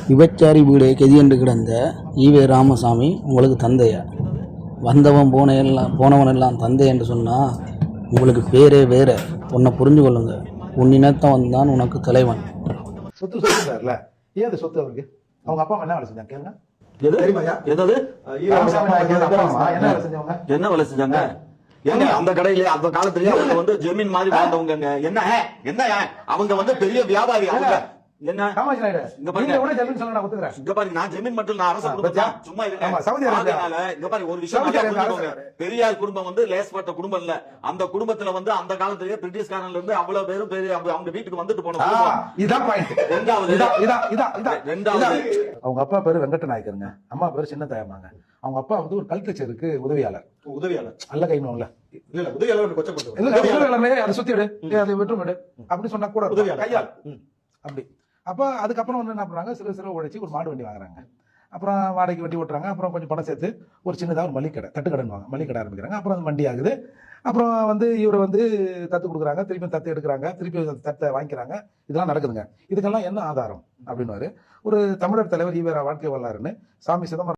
விபச்சாரி வீடு கெதியென்று கிடந்த ஈவே ராமசாமி உங்களுக்கு தந்தையா? போனவன் எல்லாம் தந்தை என்று சொன்னால் உங்களுக்கு பேரே வேற. உன்னை புரிஞ்சு கொள்ளுங்க. உன் இனத்தவன் தான் உனக்கு தலைவன். சொத்து சொல்லிட்டார்ல, ஏன் அது சொத்து அவருக்கு? அவங்க அப்பா என்ன வேலை செஞ்சாங்க கேளுங்க. என்ன வேலை செஞ்சாங்க? அந்த கடையில அந்த காலத்திலேயே அவங்க வந்து ஜமீன் மாதிரி வாழ்ந்தவங்க. என்ன என்ன அவங்க வந்து பெரிய வியாபாரி. அவங்க என்ன இங்க பாருங்க, நான் ஜமீன் மட்டும் நான் அரசு சும்மா இங்க பாருங்க ஒரு விஷயம். பெரியார் குடும்பம் வந்து லேஸ்பட்ட குடும்பம் இல்ல. அந்த குடும்பத்துல வந்து அந்த காலத்திலேயே பிரிட்டிஷ்காரன்ல இருந்து அவ்வளவு பேரும் பெரிய அவங்க வீட்டுக்கு வந்துட்டு போனோம். ரெண்டாவது அவங்க அப்பா பேரு வெங்கட்ட நாயக்கருங்க, அம்மா பேரு சின்ன தாயம்மாங்க. அவங்க அப்பா வந்து ஒரு கல்கச்சருக்கு உதவியாளர் அல்ல கைனுவாங்கல்ல, அதை சுத்தி விடு, அதை விட்டு அப்படி சொன்னா கூட கையால் அப்படி. அப்ப அதுக்கப்புறம் வந்து என்ன பண்றாங்க, சிறு உழைச்சி ஒரு மாடு வண்டி வாங்குறாங்க. அப்புறம் வாடகைக்கு வண்டி ஓட்டுறாங்க. அப்புறம் கொஞ்சம் பணம் சேர்த்து ஒரு சின்னதாக ஒரு மளிகை தட்டுக்கடன் மளிகை ஆரம்பிக்கிறாங்க. அப்புறம் அது வண்டி ஆகுது. அப்புறம் வந்து இவரை வந்து தத்து கொடுக்குறாங்க, திருப்பி தத்து எடுக்கிறாங்க, திருப்பி தத்தை வாங்கிக்கிறாங்க. இதெல்லாம் நடக்குதுங்க. இதுக்கெல்லாம் என்ன ஆதாரம் அப்படின்னாரு ஒரு தமிழர் தலைவர் ஈவேரா வாழ்க்கை வரலாறுன்னு சாமி சிதம்பரம்